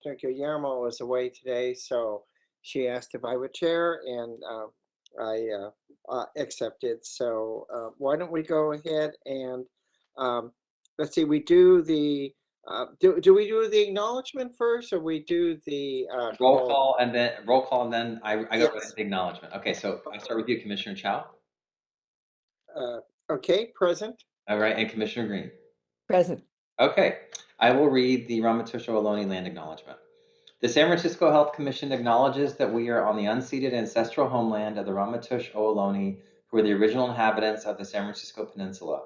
Guillermo is away today, so she asked if I would chair, and I accepted. So why don't we go ahead and let's see. We do the do we do the acknowledgement first, or we do the roll call and then I go Yes. with the acknowledgement. Okay, so I'll start with you, Commissioner Chow. Okay, present. All right, and Commissioner Green. Present. Okay, I will read the Ramaytush Ohlone land acknowledgement. The San Francisco Health Commission acknowledges that we are on the unceded ancestral homeland of the Ramaytush Ohlone, who are the original inhabitants of the San Francisco Peninsula.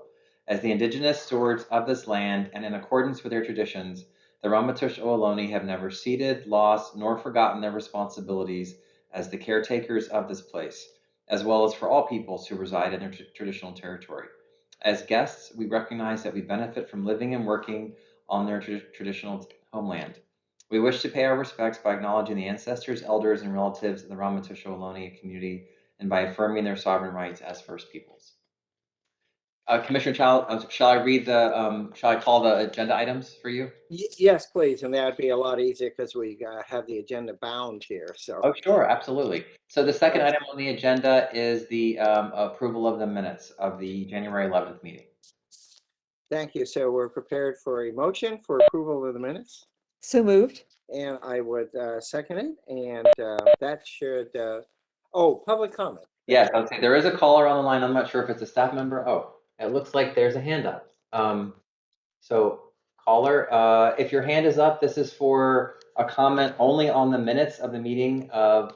As the indigenous stewards of this land and in accordance with their traditions, the Ramaytush Ohlone have never ceded, lost, nor forgotten their responsibilities as the caretakers of this place, as well as for all peoples who reside in their traditional territory. As guests, we recognize that we benefit from living and working on their traditional homeland. We wish to pay our respects by acknowledging the ancestors, elders, and relatives of the Ramaytush Ohlone community and by affirming their sovereign rights as First Peoples. Commissioner Chow, shall I call the agenda items for you? Yes, please, and that'd be a lot easier because we have the agenda bound here. So. Oh, sure, absolutely. So the second item on the agenda is the approval of the minutes of the January 11th meeting. Thank you. So we're prepared for a motion for approval of the minutes. So moved. And I would second it. And that should, public comment. Yes, I would say there is a caller on the line. I'm not sure if it's a staff member. Oh, it looks like there's a hand up. So caller, if your hand is up, this is for a comment only on the minutes of the meeting of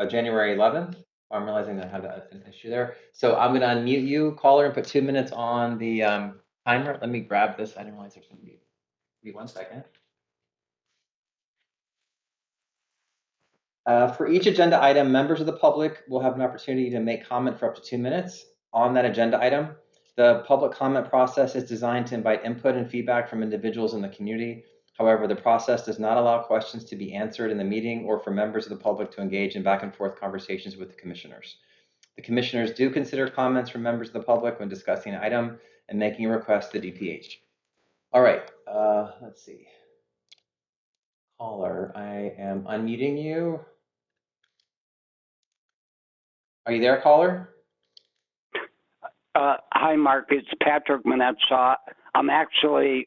January 11th. I'm realizing that I have an issue there. So I'm going to unmute you, caller, and put 2 minutes on the timer. Let me grab this. I didn't realize there's going to be 1 second. For each agenda item, members of the public will have an opportunity to make comment for up to 2 minutes on that agenda item. The public comment process is designed to invite input and feedback from individuals in the community. However, the process does not allow questions to be answered in the meeting or for members of the public to engage in back and forth conversations with the commissioners. The commissioners do consider comments from members of the public when discussing an item and making a request to DPH. All right, let's see. Caller, I am unmuting you. Are you there, caller? Hi, Mark. It's Patrick Manette-Shaw. I'm actually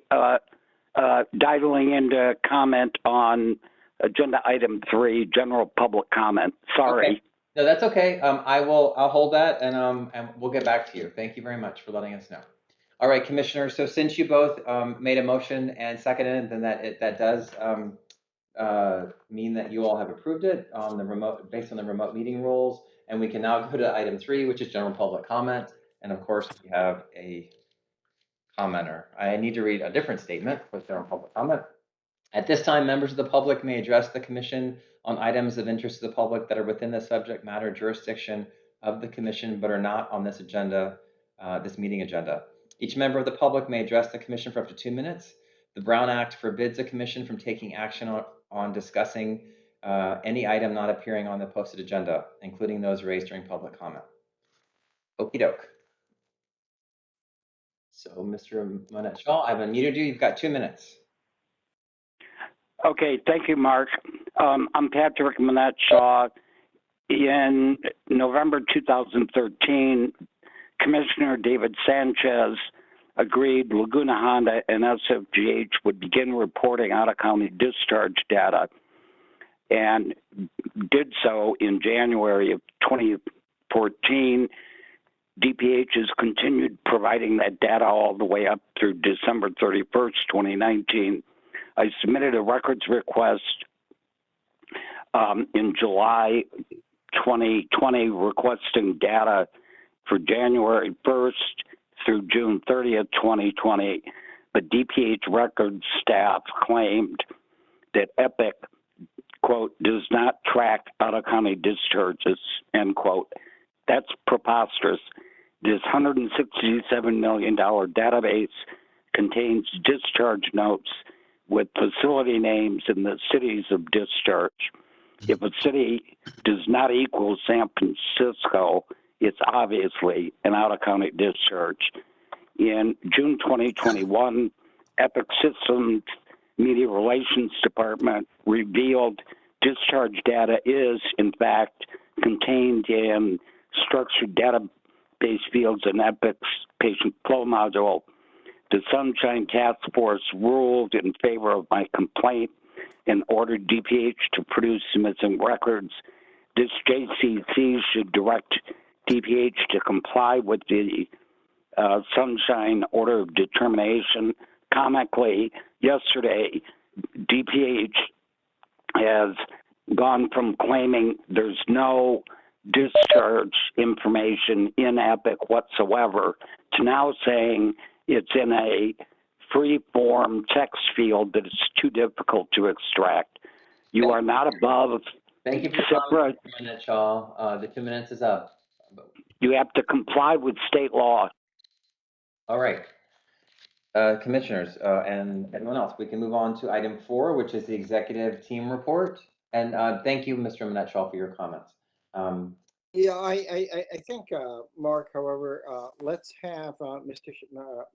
dialing in to comment on agenda item 3, general public comment. Sorry. Okay. No, that's okay. I'll hold that and we'll get back to you. Thank you very much for letting us know. All right, Commissioner. So since you both made a motion and seconded it, then that does mean that you all have approved it on the remote, based on the remote meeting rules. And we can now go to item 3, which is general public comment. And of course, we have a commenter. I need to read a different statement for general public comment. At this time, members of the public may address the commission on items of interest to the public that are within the subject matter jurisdiction of the commission, but are not on this agenda, this meeting agenda. Each member of the public may address the commission for up to 2 minutes. The Brown Act forbids a commission from taking action on discussing any item not appearing on the posted agenda, including those raised during public comment. Okie doke. So, Mr. Manette-Shaw, I've unmuted you. You've got 2 minutes. Okay, thank you, Mark. I'm Patrick Manette-Shaw. In November 2013, Commissioner David Sanchez agreed Laguna Honda and SFGH would begin reporting out-of-county discharge data, and did so in January of 2014. DPH has continued providing that data all the way up through December 31st, 2019. I submitted a records request in July 2020 requesting data for January 1st through June 30th, 2020, but DPH records staff claimed that EPIC, quote, does not track out-of-county discharges, end quote. That's preposterous. This $167 million database contains discharge notes with facility names and the cities of discharge. If a city does not equal San Francisco, it's obviously an out-of-county discharge. In June 2021, Epic Systems Media Relations Department revealed discharge data is, in fact, contained in structured database fields in EPIC's patient flow module. The Sunshine Task Force ruled in favor of my complaint and ordered DPH to produce the missing records. This JCC should direct DPH to comply with the Sunshine Order of Determination. Comically, yesterday, DPH has gone from claiming there's no discharge information in EPIC whatsoever to now saying it's in a free-form text field that is too difficult to extract. You are not above. Thank you for your comment, Mr. Minute-Shaw. The 2 minutes is up. You have to comply with state law. All right. Commissioners and anyone else, we can move on to item 4, which is the executive team report. And thank you, Mr. Minette-Shaw, for your comments. Yeah, I think, Mark, however, let's have Mr.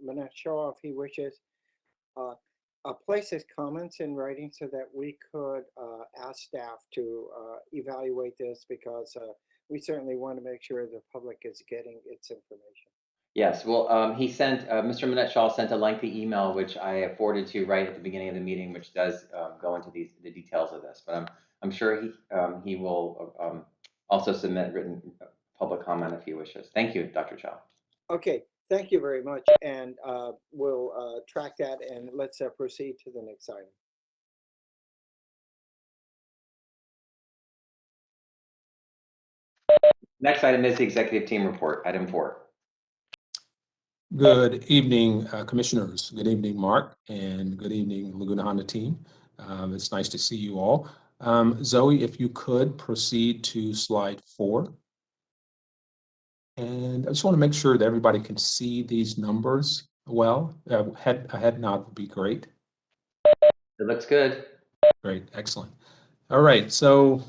Minette-Shaw, if he wishes, place his comments in writing so that we could ask staff to evaluate this, because we certainly want to make sure the public is getting its information. Yes, well, he sent, Mr. Minette-Shaw sent a lengthy email, which I forwarded to you right at the beginning of the meeting, which does go into the details of this. But I'm sure he will also submit written public comment if he wishes. Thank you, Dr. Chow. Okay, thank you very much, and we'll track that, and let's proceed to the next item. Next item is the executive team report, item 4. Good evening, commissioners. Good evening, Mark, and good evening, Laguna Honda team. It's nice to see you all. Zoe, if you could proceed to slide 4. And I just want to make sure that everybody can see these numbers well. A head nod would be great. It looks good. Great, excellent. All right, so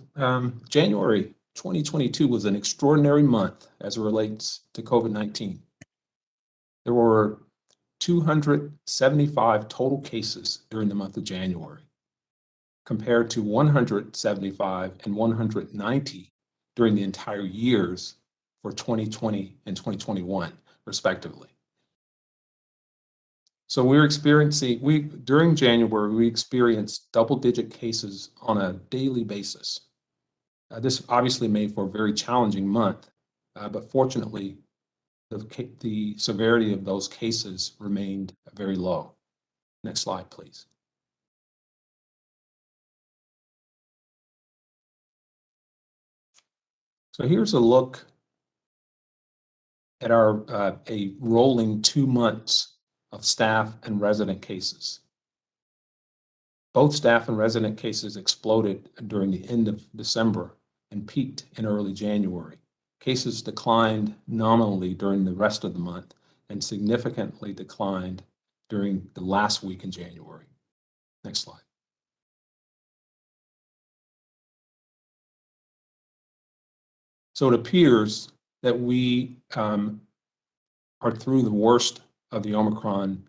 January 2022 was an extraordinary month as it relates to COVID-19. There were 275 total cases during the month of January, compared to 175 and 190 during the entire years for 2020 and 2021, respectively. So during January, we experienced double-digit cases on a daily basis. This obviously made for a very challenging month, but fortunately, the severity of those cases remained very low. Next slide, please. So here's a look at our a rolling 2 months of staff and resident cases. Both staff and resident cases exploded during the end of December and peaked in early January. Cases declined nominally during the rest of the month and significantly declined during the last week in January. Next slide. So it appears that we are through the worst of the Omicron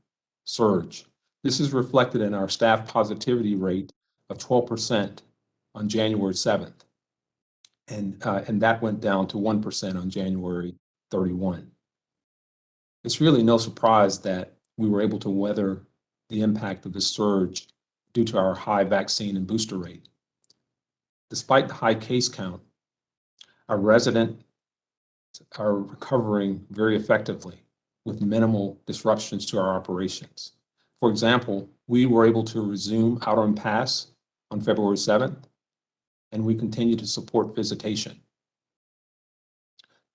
surge. This is reflected in our staff positivity rate of 12% on January 7th. And that went down to 1% on January 31. It's really no surprise that we were able to weather the impact of the surge due to our high vaccine and booster rate. Despite the high case count, our residents are recovering very effectively with minimal disruptions to our operations. For example, we were able to resume Outer and Pass on February 7th, and we continue to support visitation.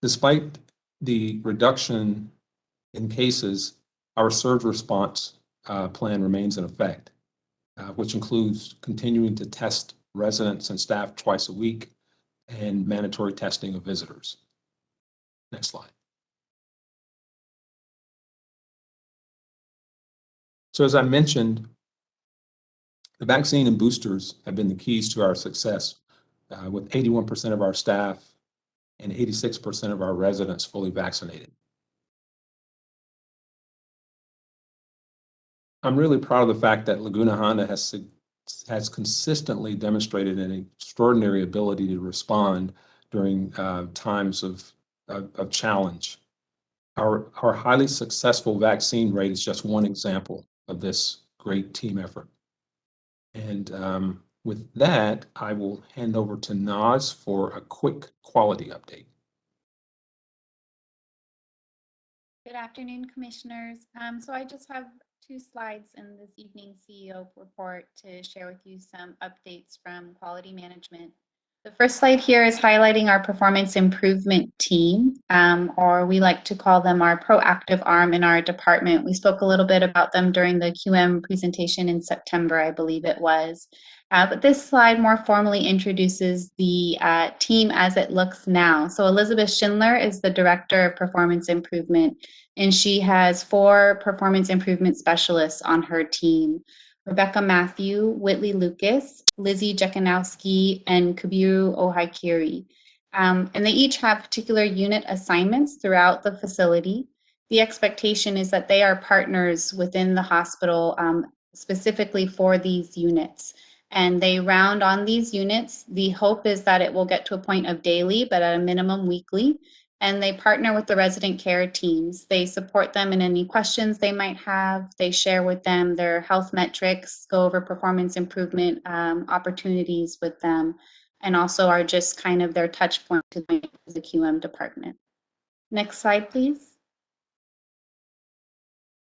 Despite the reduction in cases, our surge response plan remains in effect, which includes continuing to test residents and staff twice a week and mandatory testing of visitors. Next slide. So as I mentioned, the vaccine and boosters have been the keys to our success, with 81% of our staff and 86% of our residents fully vaccinated. I'm really proud of the fact that Laguna Honda has consistently demonstrated an extraordinary ability to respond during times of challenge. Our highly successful vaccine rate is just one example of this great team effort. And with that, I will hand over to Naz for a quick quality update. Good afternoon, commissioners. So I just have 2 slides in this evening's CEO report to share with you some updates from quality management. The first slide here is highlighting our performance improvement team, or we like to call them our proactive arm in our department. We spoke a little bit about them during the QM presentation in September, I believe it was. But this slide more formally introduces the team as it looks now. So Elizabeth Schindler is the Director of Performance Improvement, and she has 4 performance improvement specialists on her team. Rebecca Matthew, Whitley Lucas, Lizzie Jekanowski, and Kabiru Ohaikiri. And they each have particular unit assignments throughout the facility. The expectation is that they are partners within the hospital specifically for these units. And they round on these units. The hope is that it will get to a point of daily, but at a minimum weekly. And they partner with the resident care teams. They support them in any questions they might have. They share with them their health metrics, go over performance improvement opportunities with them, and also are just kind of their touch point to the QM department. Next slide, please.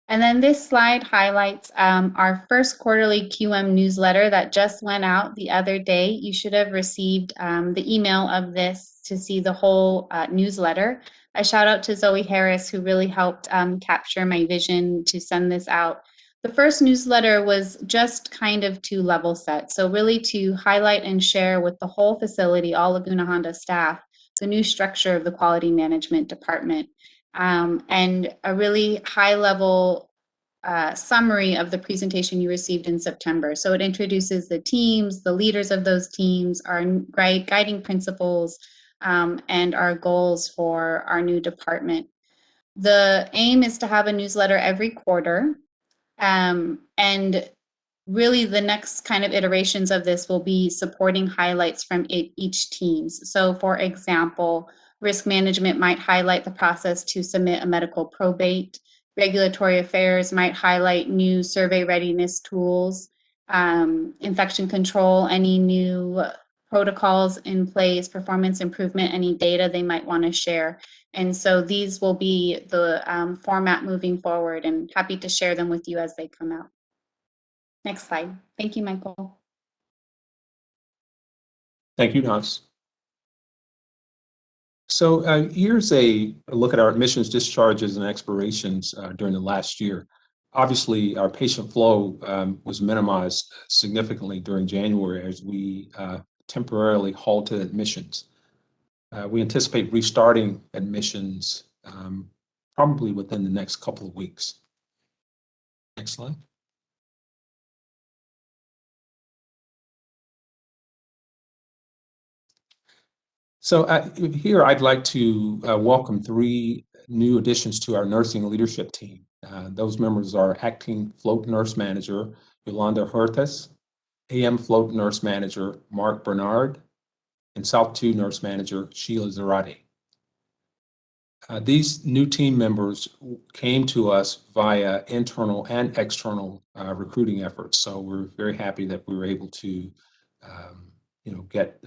And then this slide highlights our first quarterly QM newsletter that just went out the other day. You should have received the email of this to see the whole newsletter. A shout out to Zoe Harris, who really helped capture my vision to send this out. The first newsletter was just kind of to level set. So really to highlight and share with the whole facility, all Laguna Honda staff, the new structure of the quality management department. And a really high level summary of the presentation you received in September. So it introduces the teams, the leaders of those teams, our guiding principles, and our goals for our new department. The aim is to have a newsletter every quarter. And really the next kind of iterations of this will be supporting highlights from each teams. So for example, risk management might highlight the process to submit a medical probate. Regulatory affairs might highlight new survey readiness tools. Infection control, any new protocols in place, performance improvement, any data they might want to share. And so these will be the format moving forward, and happy to share them with you as they come out. Next slide. Thank you, Michael. Thank you, Naz. So here's a look at our admissions, discharges, and expirations during the last year. Obviously, our patient flow was minimized significantly during January as we temporarily halted admissions. We anticipate restarting admissions probably within the next couple of weeks. Next slide. So here I'd like to welcome 3 new additions to our nursing leadership team. Those members are Acting Float Nurse Manager Yolanda Huertas, AM Float Nurse Manager Mark Bernard, and South 2 Nurse Manager Sheila Zarate. These new team members came to us via internal and external recruiting efforts. So we're very happy that we were able to get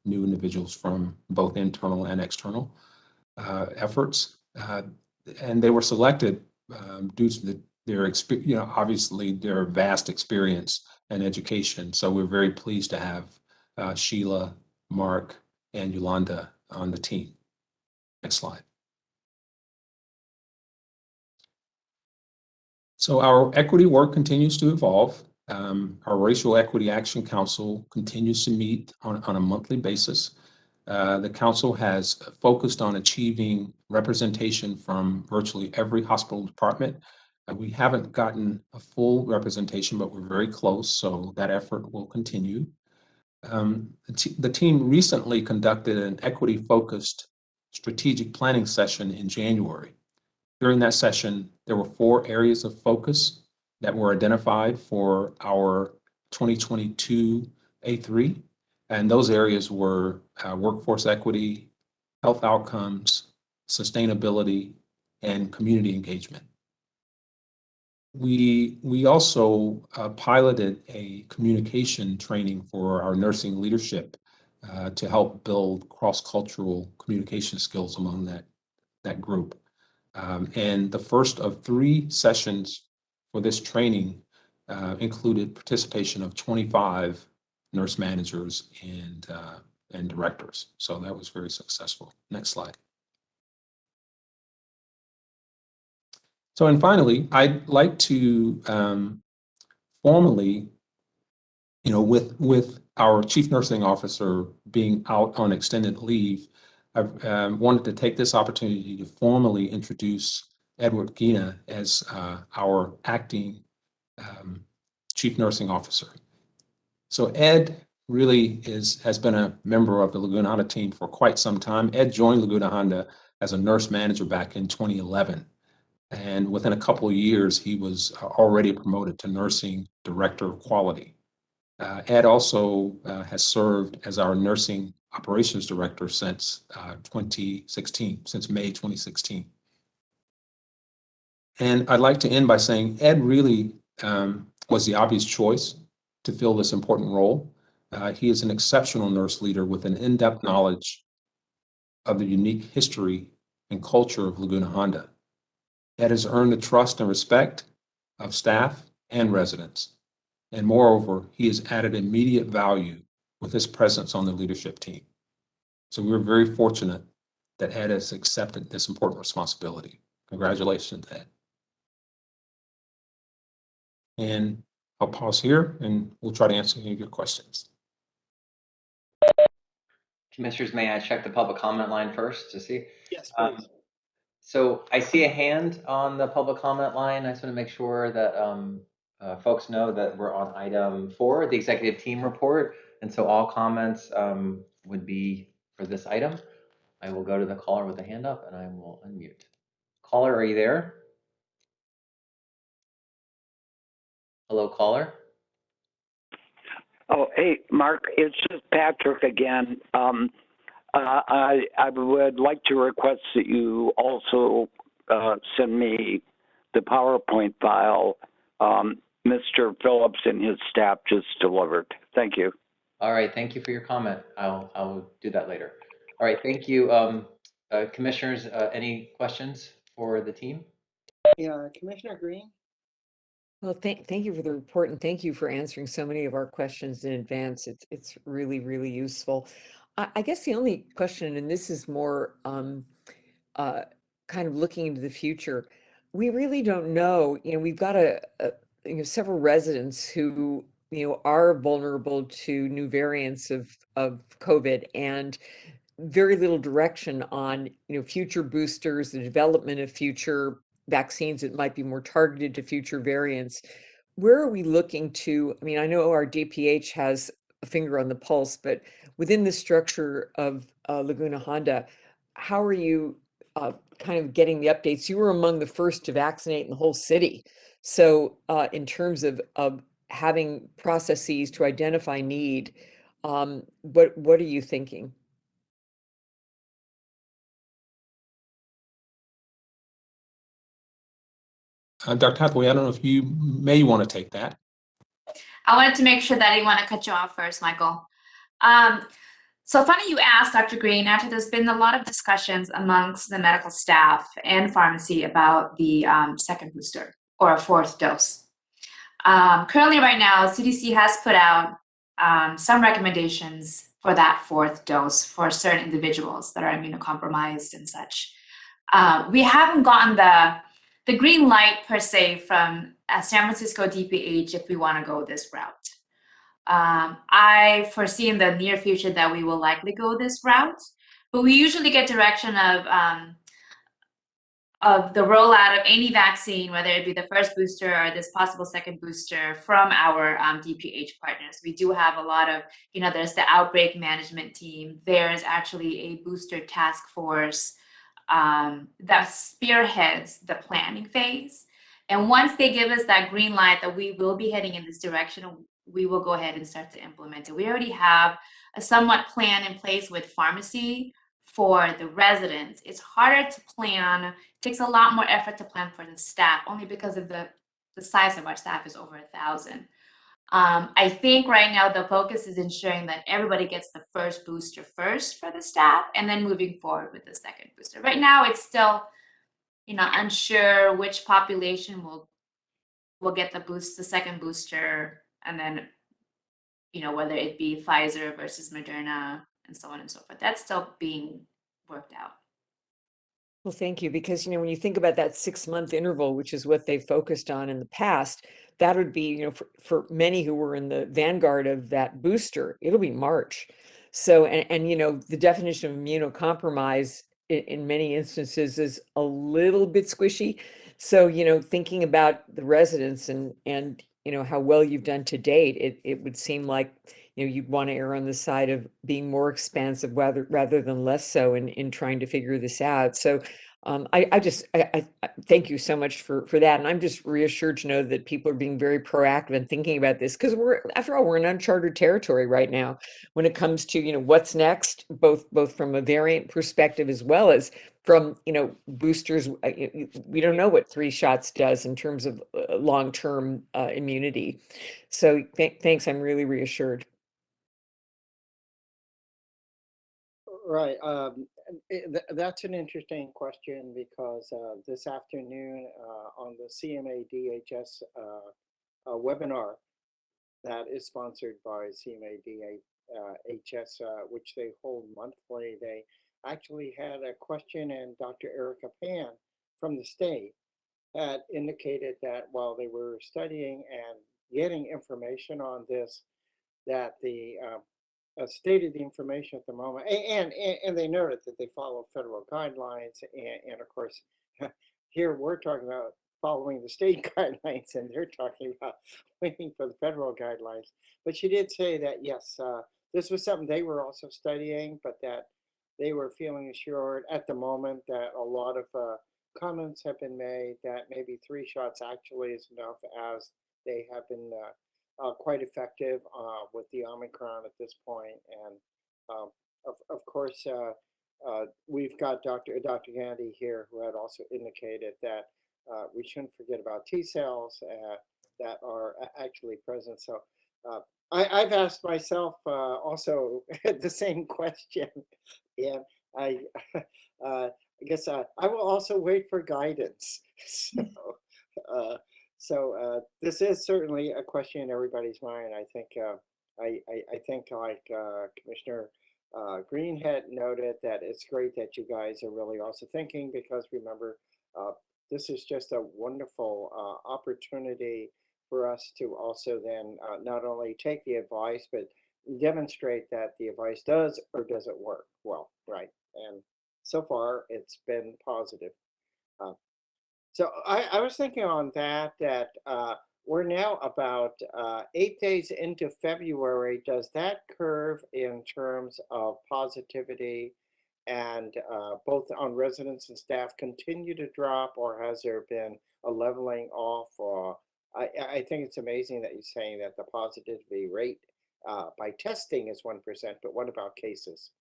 new individuals from both internal and external efforts. And they were selected due to their experience, obviously their vast experience and education. So we're very pleased to have Sheila, Mark, and Yolanda on the team. Next slide. So our equity work continues to evolve. Our Racial Equity Action Council continues to meet on a monthly basis. The council has focused on achieving representation from virtually every hospital department. We haven't gotten a full representation, but we're very close, so that effort will continue. The team recently conducted an equity-focused strategic planning session in January. During that session, there were 4 areas of focus. that were identified for our 2022 A3. And those areas were workforce equity, health outcomes, sustainability, and community engagement. We also piloted a communication training for our nursing leadership to help build cross-cultural communication skills among that group. And the first of 3 sessions for this training included participation of 25 nurse managers and directors. So that was very successful. Next slide. So, and finally, I'd like to formally, with our chief nursing officer being out on extended leave, I've wanted to take this opportunity to formally introduce Edward Gina as our acting chief nursing officer. So Ed really has been a member of the Laguna Honda team for quite some time. Ed joined Laguna Honda as a nurse manager back in 2011. And within a couple of years, he was already promoted to nursing director of quality. Ed also has served as our nursing operations director since 2016, since May 2016. And I'd like to end by saying Ed really was the obvious choice to fill this important role. He is an exceptional nurse leader with an in-depth knowledge of the unique history and culture of Laguna Honda. Ed has earned the trust and respect of staff and residents. And moreover, he has added immediate value with his presence on the leadership team. So we're very fortunate that Ed has accepted this important responsibility. Congratulations, Ed. And I'll pause here and we'll try to answer any of your questions. Commissioners, may I check the public comment line first to see? Yes, please. So I see a hand on the public comment line. I just want to make sure that folks know that we're on item 4, the executive team report. And so all comments would be for this item. I will go to the caller with a hand up and I will unmute. Caller, are you there? Hello, caller. Oh, hey, Mark, it's just Patrick again. I would like to request that you also send me the PowerPoint file Mr. Phillips and his staff just delivered. Thank you. All right, thank you for your comment. I'll do that later. All right, thank you. Commissioners, any questions for the team? Yeah, Commissioner Green? Well, thank you for the report and thank you for answering so many of our questions in advance. It's really, really useful. I guess the only question, and this is more kind of looking into the future, we really don't know. We've got several residents who are vulnerable to new variants of COVID, and very little direction on future boosters, the development of future vaccines that might be more targeted to future variants. Where are we looking to? I mean, I know our DPH has a finger on the pulse, but within the structure of Laguna Honda, how are you kind of getting the updates? You were among the first to vaccinate in the whole city. So in terms of having processes to identify need, what are you thinking? Dr. Hathaway, I don't know if you may want to take that. I wanted to make sure that I didn't want to cut you off first, Michael. So funny you asked, Dr. Green, after there's been a lot of discussions amongst the medical staff and pharmacy about the second booster or a 4th dose. Currently right now, CDC has put out some recommendations for that 4th dose for certain individuals that are immunocompromised and such. We haven't gotten the green light per se from San Francisco DPH if we want to go this route. I foresee in the near future that we will likely go this route, but we usually get direction of the rollout of any vaccine, whether it be the first booster or this possible second booster, from our DPH partners. We do have a lot of, there's the outbreak management team. There's actually a booster task force that spearheads the planning phase. And once they give us that green light that we will be heading in this direction, we will go ahead and start to implement it. We already have a somewhat plan in place with pharmacy for the residents. It's harder to plan, it takes a lot more effort to plan for the staff, only because of the size of our staff is over 1,000. I think right now the focus is ensuring that everybody gets the first booster first for the staff, and then moving forward with the second booster. Right now, it's still, unsure which population will get the second booster, and then, whether it be Pfizer versus Moderna, and so on and so forth. That's still being worked out. Well, thank you. Because, when you think about that 6-month interval, which is what they focused on in the past, that would be, for many who were in the vanguard of that booster, it'll be March. So, and the definition of immunocompromise in many instances is a little bit squishy. So, thinking about the residents and how well you've done to date, it would seem like, you'd want to err on the side of being more expansive rather than less so in trying to figure this out. So I thank you so much for that. And I'm just reassured to know that people are being very proactive and thinking about this, because after all, we're in uncharted territory right now when it comes to, what's next, both from a variant perspective as well as from, boosters. We don't know what 3 shots does in terms of long-term immunity. So thanks. I'm really reassured. Right. That's an interesting question because this afternoon on the CMA DHS webinar that is sponsored by CMA DHS, which they hold monthly, they actually had a question, and Dr. Erica Pan from the state had indicated that while they were studying and getting information on this, that the stated the information at the moment, and they noted that they follow federal guidelines, and of course, here we're talking about following the state guidelines, and they're talking about waiting for the federal guidelines. But she did say that yes, this was something they were also studying, but that they were feeling assured at the moment that a lot of comments have been made that maybe 3 shots actually is enough, as they have been quite effective with the Omicron at this point. And of course, we've got Dr. Gandhi here, who had also indicated that we shouldn't forget about T cells that are actually present. So I've asked myself also the same question, and I I guess I will also wait for guidance. So this is certainly a question in everybody's mind. I think I think like Commissioner Green had noted, that it's great that you guys are really also thinking, because remember, this is just a wonderful opportunity for us to also then not only take the advice, but demonstrate that the advice does or doesn't work well, right? And so far, it's been positive. Uh, so I was thinking on that we're now about 8 days into February. Does that curve in terms of positivity and both on residents and staff continue to drop, or has there been a leveling off? Or I think it's amazing that you're saying that the positivity rate by testing is 1%, but what about cases?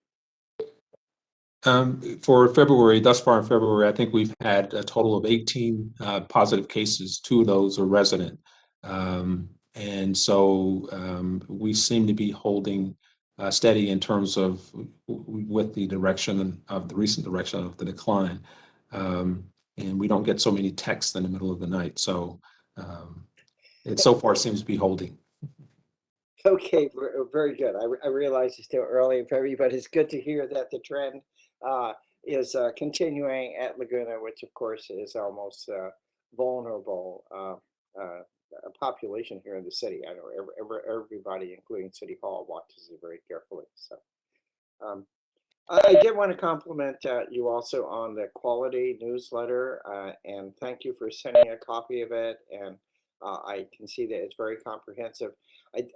For February, thus far in February, I think we've had a total of 18 positive cases. 2 of those are resident. And so we seem to be holding steady in terms of with the direction of the recent direction of the decline. And we don't get so many texts in the middle of the night. So it so far seems to be holding. Okay, very good. I realize it's still early in February, but it's good to hear that the trend is continuing at Laguna, which of course is almost vulnerable population here in the city. I know everybody, including City Hall, watches it very carefully. So I did want to compliment you also on the quality newsletter, and thank you for sending a copy of it. And I can see that it's very comprehensive.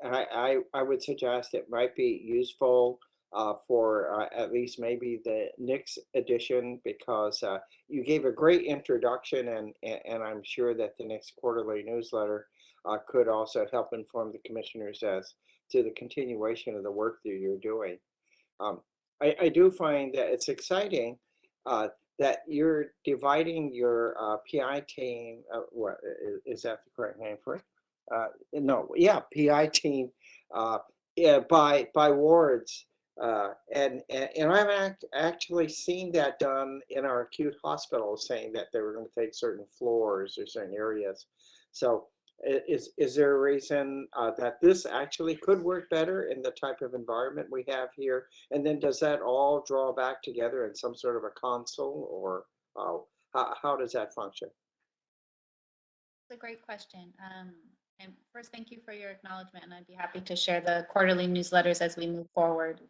I would suggest it might be useful for at least maybe the next edition, because you gave a great introduction, and I'm sure that the next quarterly newsletter could also help inform the commissioners as to the continuation of the work that you're doing. I do find that it's exciting that you're dividing your PI team. What is that the correct name for it? No, yeah, PI team yeah, by wards. And I've actually seen that done in our acute hospitals, saying that they were going to take certain floors or certain areas. So is there a reason that this actually could work better in the type of environment we have here? And then does that all draw back together in some sort of a console, or how does that function? That's a great question. And first, thank you for your acknowledgement, and I'd be happy to share the quarterly newsletters as we move forward.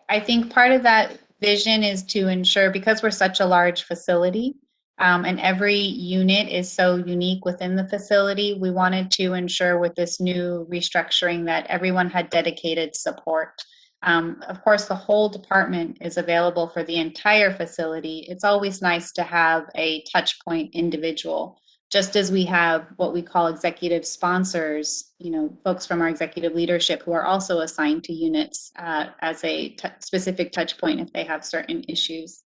I think part of that vision is to ensure, because we're such a large facility, and every unit is so unique within the facility, we wanted to ensure with this new restructuring that everyone had dedicated support. Of course, the whole department is available for the entire facility. It's always nice to have a touch point individual, just as we have what we call executive sponsors, folks from our executive leadership who are also assigned to units as a specific touch point if they have certain issues.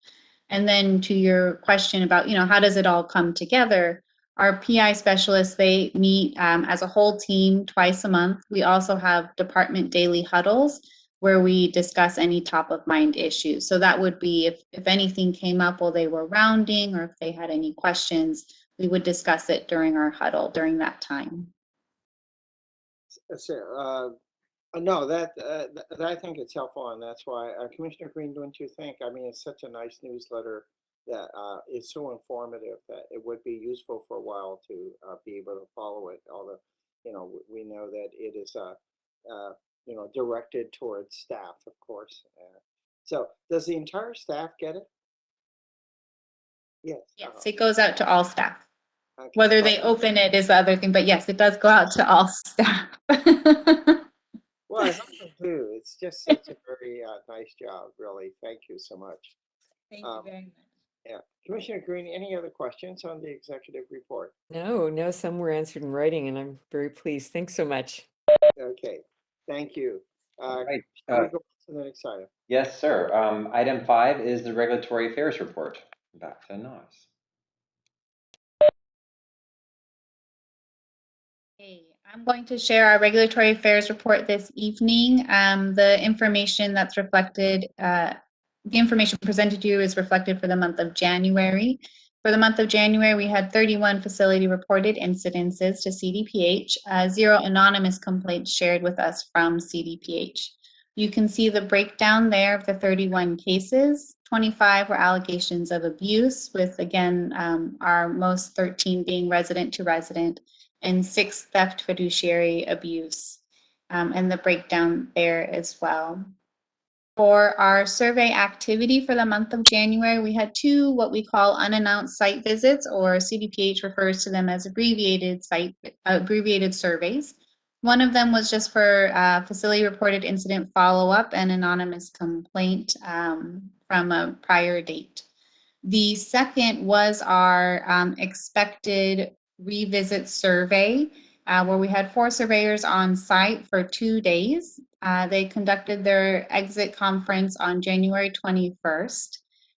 And then to your question about, how does it all come together? Our PI specialists, they meet as a whole team twice a month. We also have department daily huddles where we discuss any top of mind issues. So that would be if anything came up while they were rounding, or if they had any questions, we would discuss it during our huddle during that time. So, no, that I think it's helpful, and that's why Commissioner Green, don't you think? I mean, it's such a nice newsletter that is so informative that it would be useful for a while to be able to follow it. Although, we know that it is directed towards staff, of course. So, does the entire staff get it? Yes. Yes, it goes out to all staff. Okay. Whether they open it is the other thing, but yes, it does go out to all staff. Well, I hope so too. It's just such a very nice job, really. Thank you so much. Thank you very much. Yeah. Commissioner Green, any other questions on the executive report? No, some were answered in writing, and I'm very pleased. Thanks so much. Okay, thank you. Right. Shall we go to the next item? Yes, sir. Item 5 is the regulatory affairs report. Back to Nas. Okay, I'm going to share our regulatory affairs report this evening. The information that's reflected, the information presented to you is reflected for the month of January. For the month of January, we had 31 facility reported incidences to CDPH, 0 anonymous complaints shared with us from CDPH. You can see the breakdown there of the 31 cases. 25 were allegations of abuse, with, again, our most 13 being resident to resident, and 6 theft fiduciary abuse, and the breakdown there as well. For our survey activity for the month of January, we had 2 what we call unannounced site visits, or CDPH refers to them as abbreviated surveys. One of them was just for facility reported incident follow-up and anonymous complaint from a prior date. The second was our expected revisit survey, where we had 4 surveyors on site for 2 days. They conducted their exit conference on January 21st.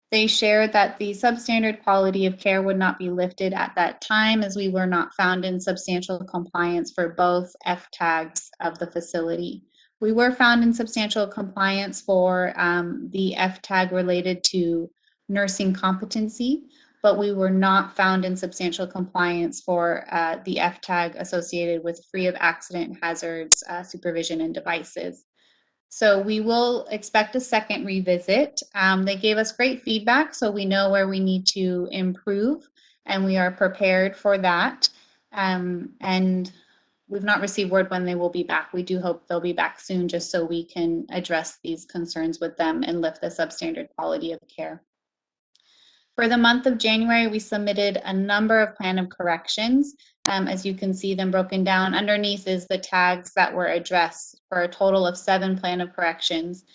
They shared that the substandard quality of care would not be lifted at that time, as we were not found in substantial compliance for both F tags of the facility. We were found in substantial compliance for the F tag related to nursing competency, but we were not found in substantial compliance for the F tag associated with free of accident hazards, supervision, and devices. So we will expect a second revisit. They gave us great feedback, so we know where we need to improve, and we are prepared for that. And we've not received word when they will be back. We do hope they'll be back soon, just so we can address these concerns with them and lift the substandard quality of care. For the month of January, we submitted a number of plan of corrections. As you can see them broken down, underneath is the tags that were addressed for a total of 7 plan of corrections.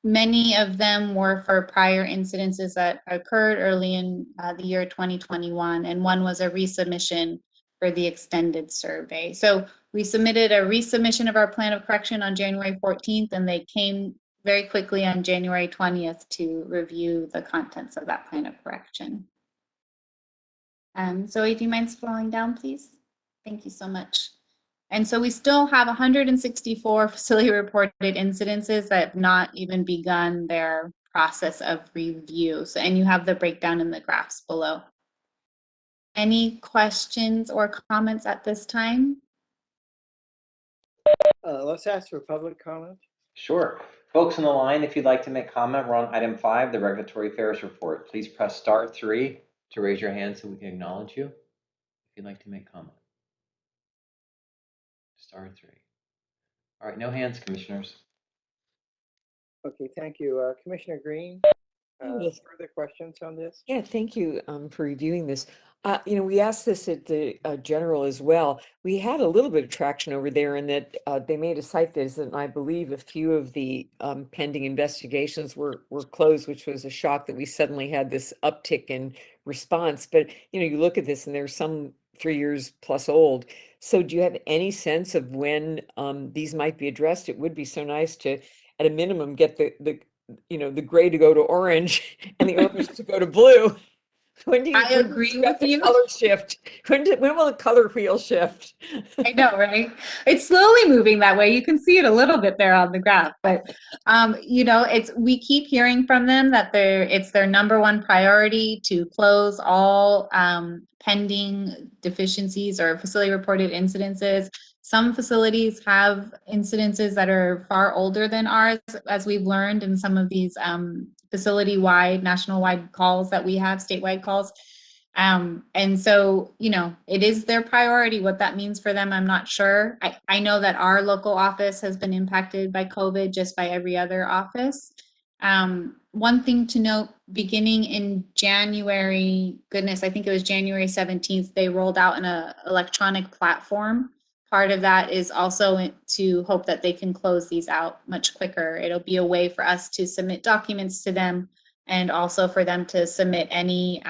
Many of them were for prior incidences that occurred early in the year 2021, and one was a resubmission for the extended survey. So we submitted a resubmission of our plan of correction on January 14th, and they came very quickly on January 20th to review the contents of that plan of correction. Zoe, do you mind scrolling down, please? Thank you so much. And so we still have 164 facility reported incidences that have not even begun their process of review. So, and you have the breakdown in the graphs below. Any questions or comments at this time? Let's ask for public comment. Sure. Folks on the line, if you'd like to make comment, we're on item 5, the regulatory affairs report. Please press *3 to raise your hand so we can acknowledge you if you'd like to make comment. *3. All right, no hands, commissioners. Okay, thank you. Commissioner Green, Yes. further questions on this? Yeah, thank you for reviewing this. We asked this at the general as well. We had a little bit of traction over there in that they made a site visit, and I believe a few of the pending investigations were closed, which was a shock that we suddenly had this uptick in response. But you look at this, and there's some 3 years plus old. So, do you have any sense of when these might be addressed? It would be so nice to, at a minimum, get the gray to go to orange and the orange to go to blue. When do you I agree expect with the you. color shift? When will the color wheel shift? I know, right? It's slowly moving that way. You can see it a little bit there on the graph, but we keep hearing from them that it's their number one priority to close all pending deficiencies or facility reported incidences. Some facilities have incidences that are far older than ours, as we've learned in some of these facility-wide, national-wide calls that we have, statewide calls. And so, it is their priority. What that means for them, I'm not sure. I know that our local office has been impacted by COVID just by every other office. One thing to note, beginning in January, goodness, I think it was January 17th, they rolled out an electronic platform. Part of that is also to hope that they can close these out much quicker. It'll be a way for us to submit documents to them and also for them to submit any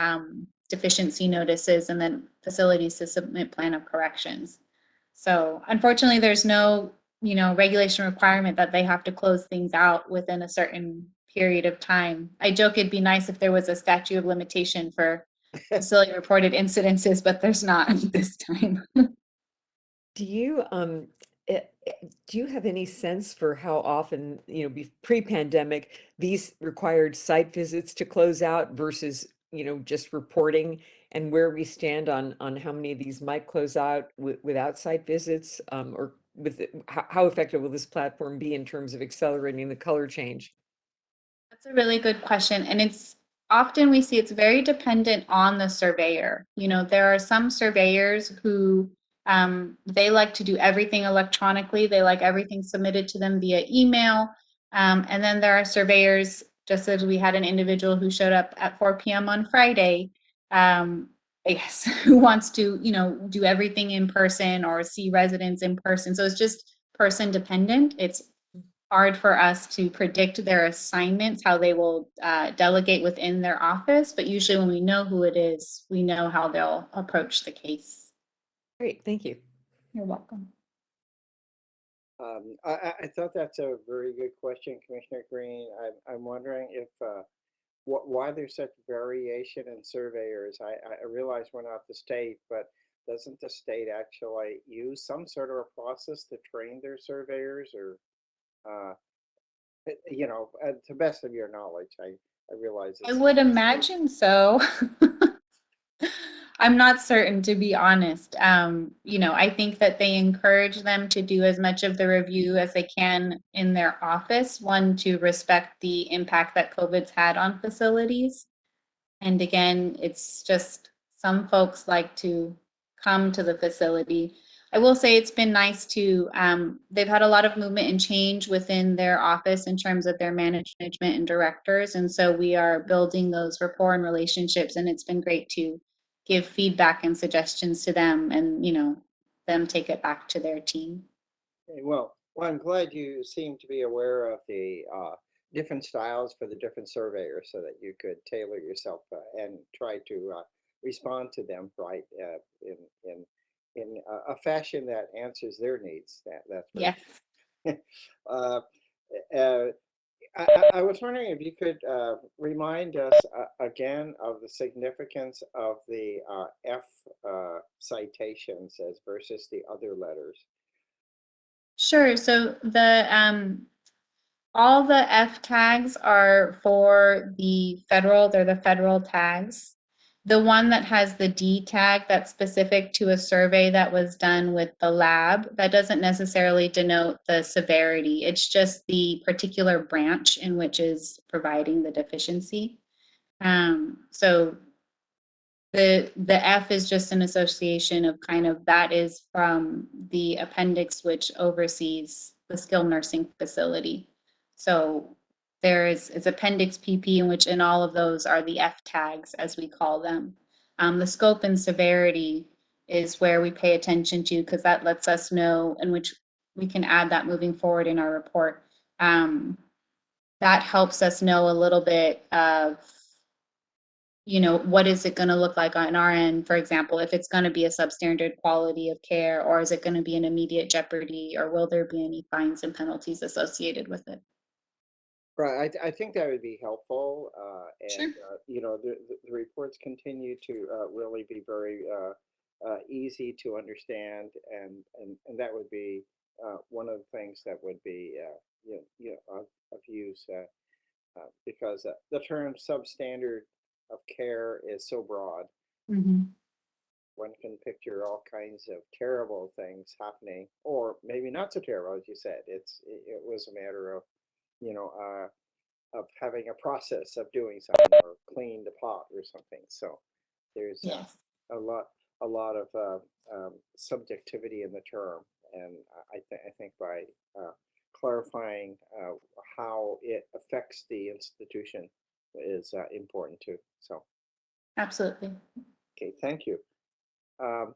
deficiency notices and then facilities to submit plan of corrections. So unfortunately, there's no, regulation requirement that they have to close things out within a certain period of time. I joke it'd be nice if there was a statute of limitation for facility reported incidences, but there's not at this time. Do you have any sense for how often, pre-pandemic, these required site visits to close out versus, just reporting, and where we stand on how many of these might close out without site visits, or how effective will this platform be in terms of accelerating the color change? That's a really good question. And it's often we see it's very dependent on the surveyor. There are some surveyors who they like to do everything electronically. They like everything submitted to them via email. And then there are surveyors, just as we had an individual who showed up at 4 p.m. on Friday, who wants to, do everything in person or see residents in person. So it's just person dependent. It's hard for us to predict their assignments, how they will delegate within their office. But usually when we know who it is, we know how they'll approach the case. Great, thank you. You're welcome. I thought that's a very good question, Commissioner Green. I'm wondering if why there's such variation in surveyors. I realize we're not the state, but doesn't the state actually use some sort of a process to train their surveyors, or to the best of your knowledge? I realize I would imagine so. I'm not certain, to be honest. I think that they encourage them to do as much of the review as they can in their office. One, to respect the impact that COVID's had on facilities. And again, it's just some folks like to come to the facility. I will say it's been nice to, they've had a lot of movement and change within their office in terms of their management and directors. And so we are building those rapport and relationships, and it's been great to give feedback and suggestions to them and, them take it back to their team. Okay, well, Well, I'm glad you seem to be aware of the different styles for the different surveyors so that you could tailor yourself and try to respond to them right in a fashion that answers their needs. That's for Yes. uh, uh, I was wondering if you could remind us again of the significance of the F citations as versus the other letters. Sure. So all the F tags are for the federal, they're the federal tags. The one that has the D tag that's specific to a survey that was done with the lab, that doesn't necessarily denote the severity. It's just the particular branch in which is providing the deficiency. So the F is just an association of kind of that is from the appendix which oversees the skilled nursing facility. So it's appendix PP in which in all of those are the F tags as we call them. The scope and severity is where we pay attention to because that lets us know in which we can add that moving forward in our report. That helps us know a little bit of what is it going to look like on our end, for example, if it's going to be a substandard quality of care, or is it going to be an immediate jeopardy, or will there be any fines and penalties associated with it? Right, I think that would be helpful, Sure. and the reports continue to really be very easy to understand, and that would be one of the things that would be of use because the term substandard of care is so broad. Mm-hmm. One can picture all kinds of terrible things happening, or maybe not so terrible, as you said. It was a matter of of having a process of doing something or clean the pot or something. So there's Yes. a lot of subjectivity in the term, and I think by clarifying how it affects the institution is important too. So Absolutely. okay, thank you. Um,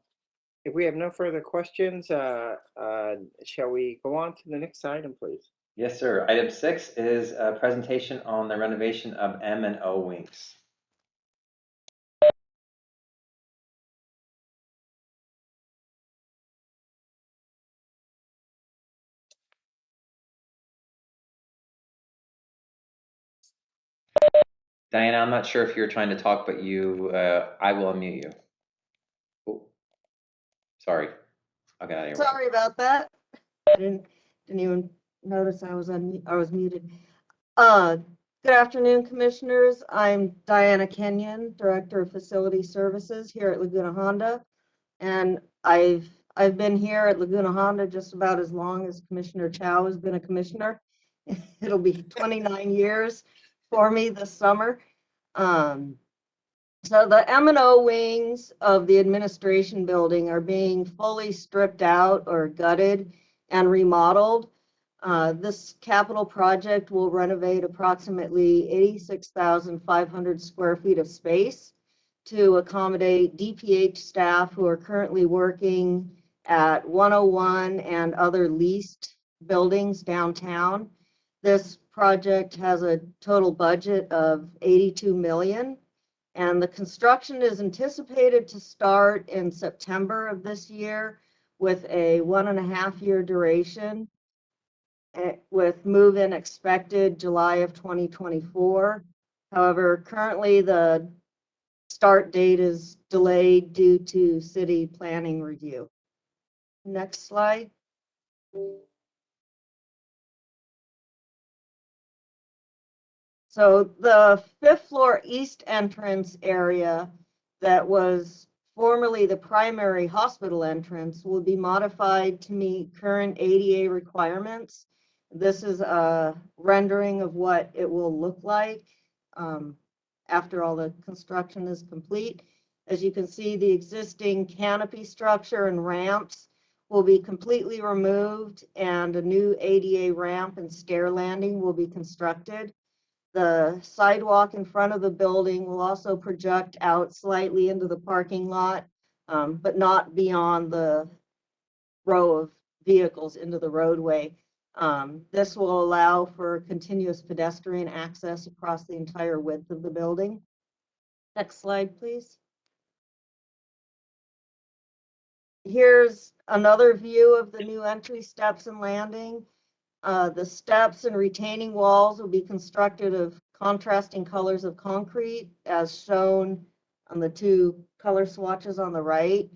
if we have no further questions, shall we go on to the next item, please? Yes, sir. Item 6 is a presentation on the renovation of M and O wings. Diana, I'm not sure if you're trying to talk, but I will unmute you. Oh, sorry. I'll get out of your way. Sorry about that. I didn't even notice I was muted. Good afternoon, commissioners. I'm Diana Kenyon, Director of Facility Services here at Laguna Honda. And I've been here at Laguna Honda just about as long as Commissioner Chow has been a commissioner. It'll be 29 years for me this summer. So the M&O wings of the administration building are being fully stripped out or gutted and remodeled. This capital project will renovate approximately 86,500 square feet of space to accommodate DPH staff who are currently working at 101 and other leased buildings downtown. This project has a total budget of $82 million. And the construction is anticipated to start in September of this year with a 1.5-year duration, with move-in expected July of 2024. However, currently the start date is delayed due to city planning review. Next slide. So the 5th floor east entrance area that was formerly the primary hospital entrance will be modified to meet current ADA requirements. This is a rendering of what it will look like after all the construction is complete. As you can see, the existing canopy structure and ramps will be completely removed, and a new ADA ramp and stair landing will be constructed. The sidewalk in front of the building will also project out slightly into the parking lot, but not beyond the row of vehicles into the roadway. This will allow for continuous pedestrian access across the entire width of the building. Next slide, please. Here's another view of the new entry steps and landing. The steps and retaining walls will be constructed of contrasting colors of concrete as shown on the two color swatches on the right.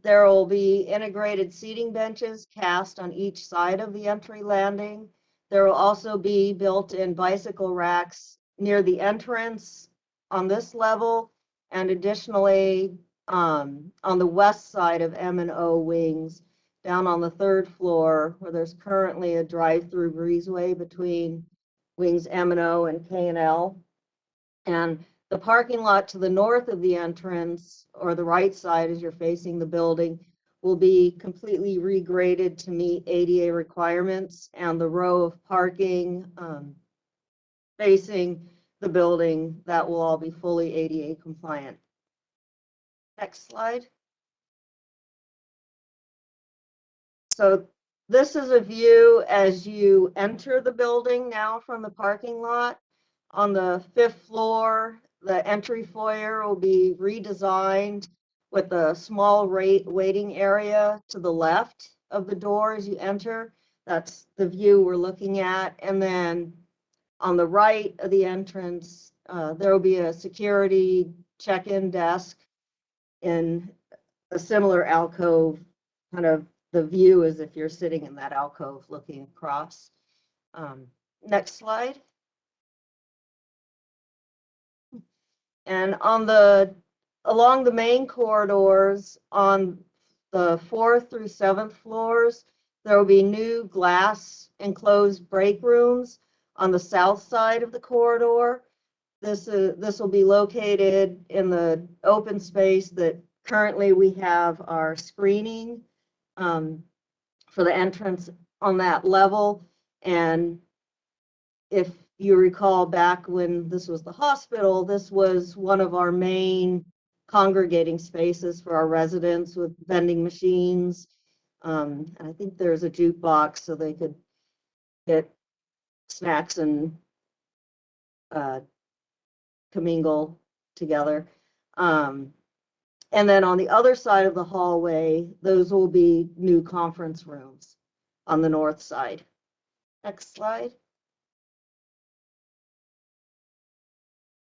There will be integrated seating benches cast on each side of the entry landing. There will also be built-in bicycle racks near the entrance on this level, and additionally on the west side of M&O wings, down on the 3rd floor, where there's currently a drive-through breezeway between wings M&O and K&L. And the parking lot to the north of the entrance, or the right side as you're facing the building, will be completely regraded to meet ADA requirements, and the row of parking facing the building, that will all be fully ADA compliant. Next slide. So this is a view as you enter the building now from the parking lot. On the 5th floor, the entry foyer will be redesigned with a small waiting area to the left of the door as you enter. That's the view we're looking at. And then on the right of the entrance, there will be a security check-in desk in a similar alcove, kind of the view as if you're sitting in that alcove looking across. Next slide. And along the main corridors on the 4th through 7th floors, there will be new glass enclosed break rooms on the south side of the corridor. This will be located in the open space that currently we have our screening for the entrance on that level. And if you recall back when this was the hospital, this was one of our main congregating spaces for our residents with vending machines. And I think there's a jukebox so they could get snacks and commingle together. And then on the other side of the hallway, those will be new conference rooms on the north side. Next slide.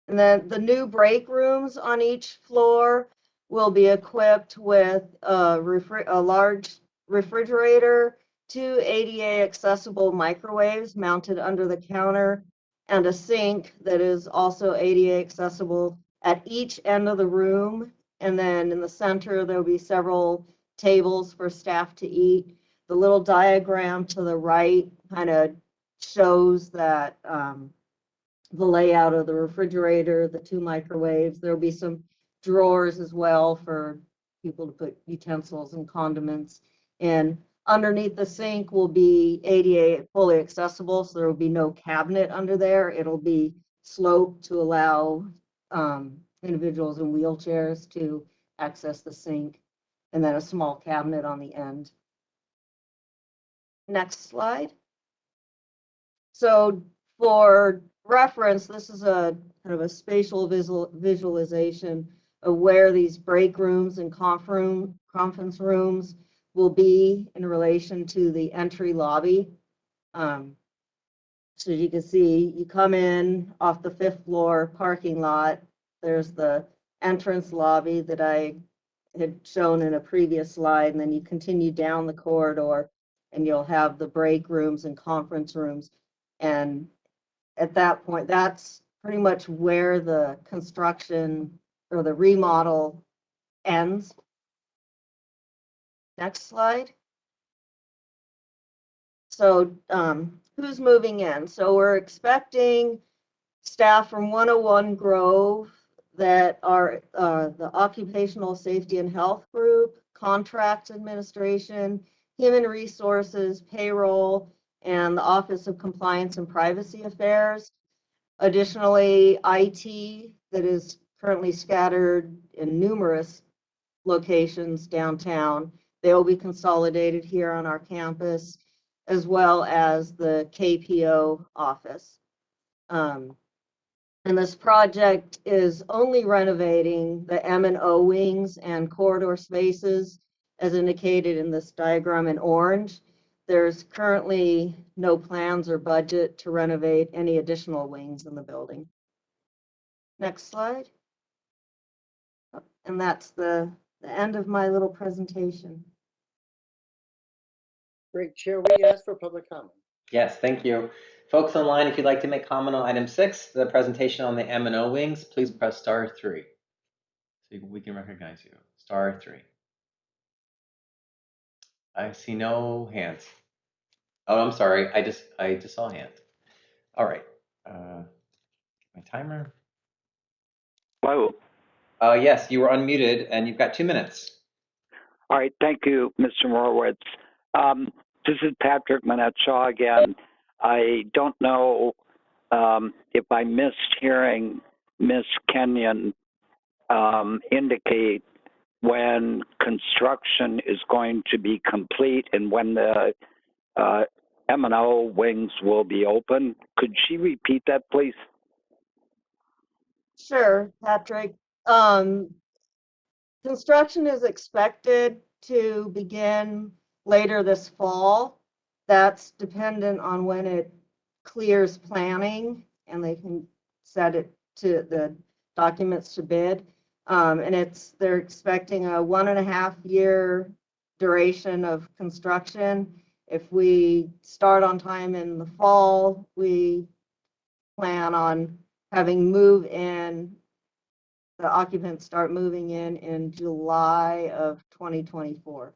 And then the new break rooms on each floor will be equipped with a large refrigerator, 2 ADA accessible microwaves mounted under the counter, and a sink that is also ADA accessible at each end of the room. And then in the center, there'll be several tables for staff to eat. The little diagram to the right kind of shows that the layout of the refrigerator, the 2 microwaves. There'll be some drawers as well for people to put utensils and condiments. And underneath the sink will be ADA fully accessible, so there will be no cabinet under there. It'll be sloped to allow individuals in wheelchairs to access the sink, and then a small cabinet on the end. Next slide. So for reference, this is a kind of a spatial visualization of where these break rooms and conference rooms will be in relation to the entry lobby. So you can see, you come in off the 5th floor parking lot. There's the entrance lobby that I had shown in a previous slide, and then you continue down the corridor and you'll have the break rooms and conference rooms. And at that point, that's pretty much where the construction or the remodel ends. Next slide. So who's moving in? So we're expecting staff from 101 Grove that are the Occupational Safety and Health Group, Contracts Administration, Human Resources, Payroll, and the Office of Compliance and Privacy Affairs. Additionally, IT that is currently scattered in numerous locations downtown. They will be consolidated here on our campus. as well as the KPO office. And this project is only renovating the M&O wings and corridor spaces as indicated in this diagram in orange. There's currently no plans or budget to renovate any additional wings in the building. Next slide. And that's the end of my little presentation. Great. Chair, we ask for public comment. Yes, thank you. Folks online, if you'd like to make comment on item 6, the presentation on the M&O wings, please press *3. So we can recognize you. *3. I see no hands. Oh, I'm sorry. I just saw a hand. All right. My timer. Hello. Yes, you were unmuted, and you've got 2 minutes. All right. Thank you, Mr. Morowitz. This is Patrick Manette-Shaw again. I don't know if I missed hearing Ms. Kenyon indicate when construction is going to be complete and when the M&O wings will be open. Could she repeat that, please? Sure, Patrick. Construction is expected to begin later this fall. That's dependent on when it clears planning and they can set it to the documents to bid. And they're expecting a 1.5 year duration of construction. If we start on time in the fall, we plan on having the occupants start moving in July of 2024.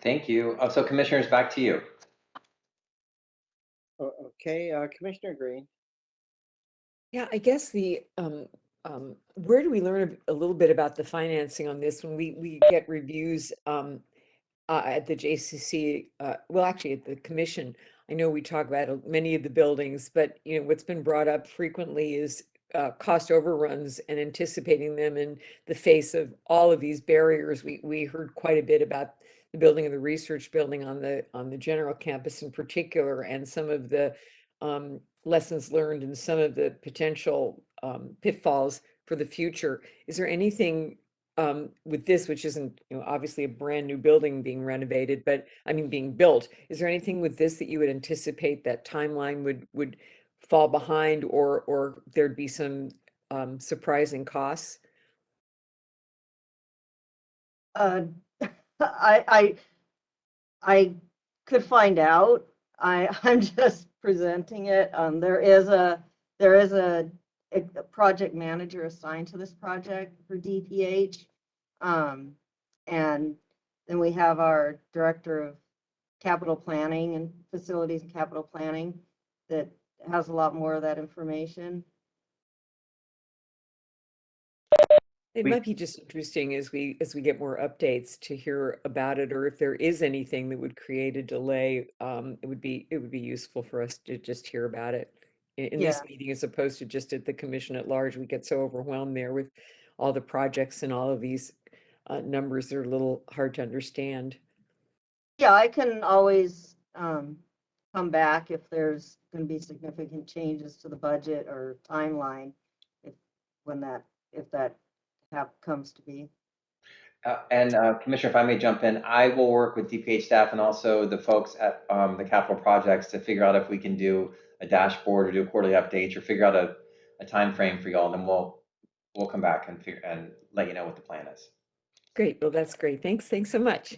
Thank you. So commissioners, back to you. Okay, Commissioner Green. Yeah, I guess where do we learn a little bit about the financing on this when we get reviews at the JCC, well, actually at the commission? I know we talk about many of the buildings, but what's been brought up frequently is cost overruns and anticipating them in the face of all of these barriers. We heard quite a bit about the building of the research building on the general campus in particular, and some of the lessons learned and some of the potential pitfalls for the future. Is there anything with this, which isn't obviously a brand new building being renovated, but I mean being built, is there anything with this that you would anticipate that timeline would fall behind, or there'd be some surprising costs? I could find out. I'm just presenting it. There is a project manager assigned to this project for DPH. And then we have our director of capital planning and facilities and capital planning that has a lot more of that information. It might be just interesting as we get more updates to hear about it, or if there is anything that would create a delay, it would be useful for us to just hear about it in Yeah. this meeting, as opposed to just at the commission at large. We get so overwhelmed there with all the projects and all of these numbers that are a little hard to understand. Yeah, I can always come back if there's going to be significant changes to the budget or timeline, if that comes to be. Commissioner, if I may jump in, I will work with DPH staff and also the folks at the capital projects to figure out if we can do a dashboard or do quarterly updates or figure out a time frame for y'all, and then we'll come back and let you know what the plan is. Great. Well, that's great. Thanks so much.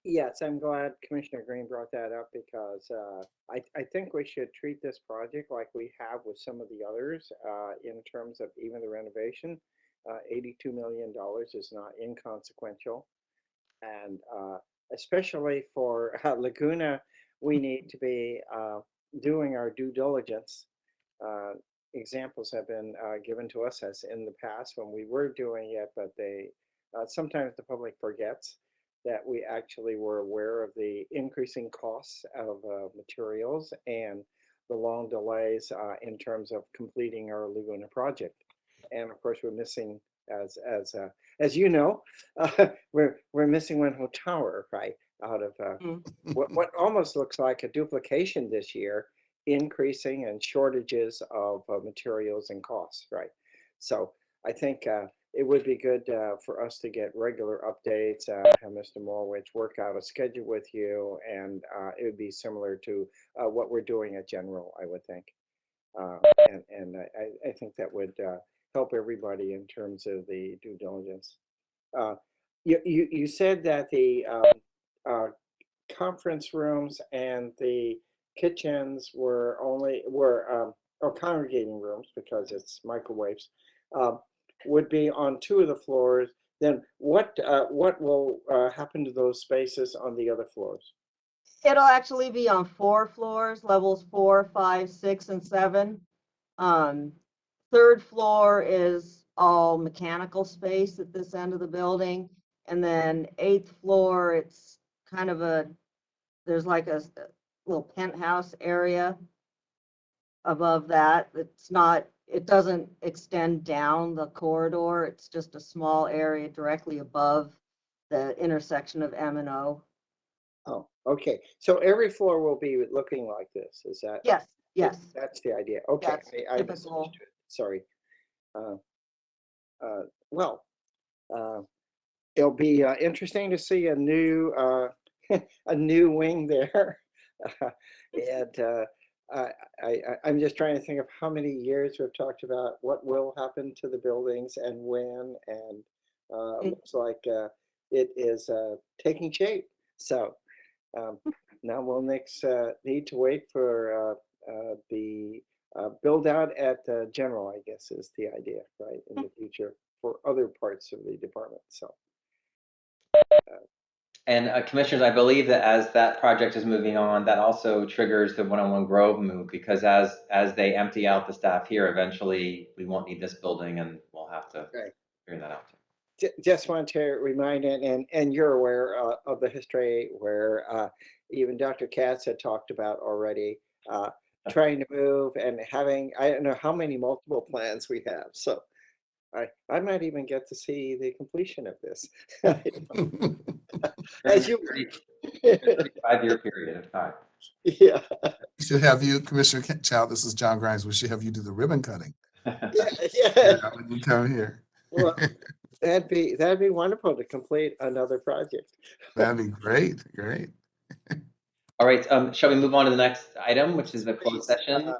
Yes, I'm glad Commissioner Green brought that up because I think we should treat this project like we have with some of the others in terms of even the renovation. $82 million is not inconsequential. And especially for Laguna, we need to be doing our due diligence. Examples have been given to us as in the past when we were doing it, but sometimes the public forgets that we actually were aware of the increasing costs of materials and the long delays in terms of completing our Laguna project. And of course, we're missing, as as you know, we're missing one whole tower, right, out of what almost looks like a duplication this year, increasing and shortages of materials and costs, right? So I think it would be good for us to get regular updates, have Mr. Morwich work out a schedule with you, and it would be similar to what we're doing at General, I would think. And I think that would help everybody in terms of the due diligence. You said that the conference rooms and the kitchens were or congregating rooms, because it's microwaves, would be on 2 of the floors. Then what will happen to those spaces on the other floors? It'll actually be on 4 floors, levels 4, 5, 6, and 7. 3rd floor is all mechanical space at this end of the building. And then 8th floor, it's kind of there's like a little penthouse area above that. It doesn't extend down the corridor. It's just a small area directly above the intersection of M and O. Oh, okay. So every floor will be looking like this. Is that? Yes, yes. That's the idea. Okay, That's I typical. misunderstood. Sorry. Well, it'll be interesting to see a new a new wing there, and I'm just trying to think of how many years we've talked about what will happen to the buildings and when, and it looks like it is taking shape. So now we'll next need to wait for the build out at General, I guess is the idea, right, in the future for other parts of the department. So. And commissioners, I believe that as that project is moving on, that also triggers the 101 Grove move, because as they empty out the staff here, eventually we won't need this building and we'll have to figure that out. Just want to remind, and you're aware of the history where even Dr. Katz had talked about already trying to move and having, I don't know how many multiple plans we have. So I might even get to see the completion of this. As you 35-year period of time. Yeah. We should have you, Commissioner Child, this is John Grimes. We should have you do the ribbon cutting. Yeah. When you come here. Well, that'd be wonderful to complete another project. That'd be great. Great. All right, shall we move on to the next item, which is the closed session,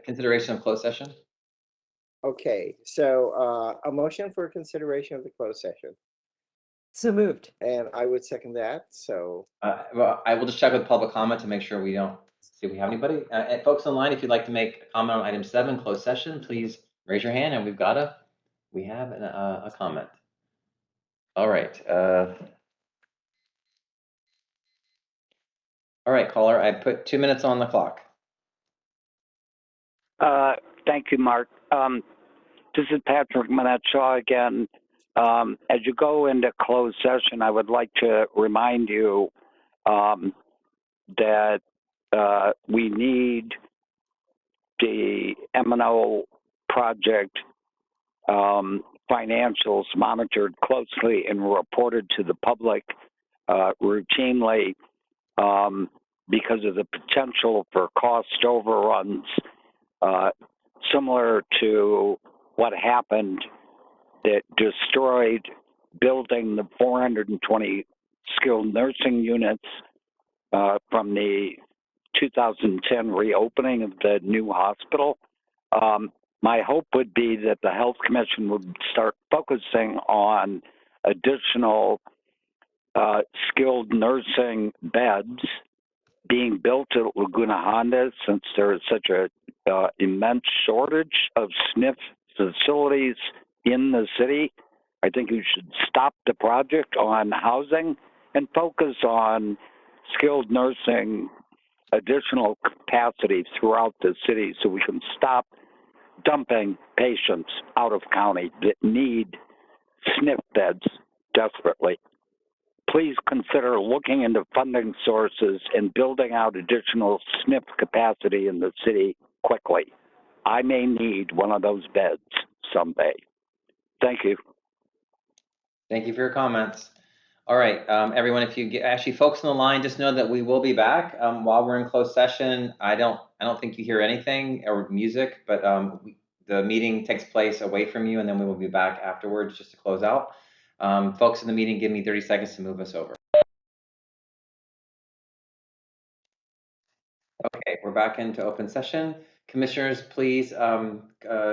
consideration of closed session? Okay, so a motion for consideration of the closed session. So moved. And I would second that. So Well, I will just check with public comment to make sure we don't see if we have anybody. And folks online, if you'd like to make a comment on item 7, closed session, please raise your hand, and we have a comment. All right. All right, caller, I put 2 minutes on the clock. Thank you, Mark. This is Patrick Manetshaw again. As you go into closed session, I would like to remind you that we need the M&O project financials monitored closely and reported to the public routinely because of the potential for cost overruns, similar to what happened that destroyed building the 420 skilled nursing units from the 2010 reopening of the new hospital. My hope would be that the Health Commission would start focusing on additional skilled nursing beds being built at Laguna Honda, since there is such a immense shortage of SNF facilities in the city. I think you should stop the project on housing and focus on skilled nursing additional capacity throughout the city, so we can stop dumping patients out of county that need SNF beds desperately. Please consider looking into funding sources and building out additional SNF capacity in the city quickly. I may need one of those beds someday. Thank you. Thank you for your comments. All right, everyone, if you get, actually folks on the line, just know that we will be back while we're in closed session. I don't think you hear anything or music, but the meeting takes place away from you, and then we will be back afterwards just to close out. Folks in the meeting, give me 30 seconds to move us over. Okay, we're back into open session. Commissioners, please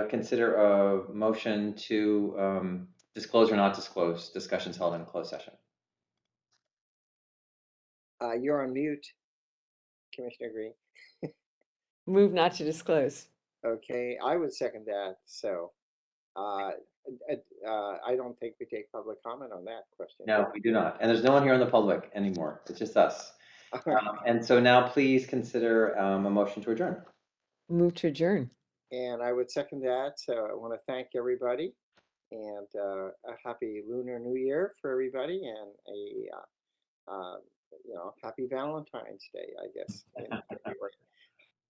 consider a motion to disclose or not disclose discussions held in closed session. You're on mute, Commissioner Green. Move not to disclose. Okay, I would second that. So I don't think we take public comment on that question. No, we do not. And there's no one here in the public anymore. It's just us. And so now please consider a motion to adjourn. Move to adjourn. And I would second that. So I want to thank everybody and a happy Lunar New Year for everybody and a happy Valentine's Day, I guess, in February.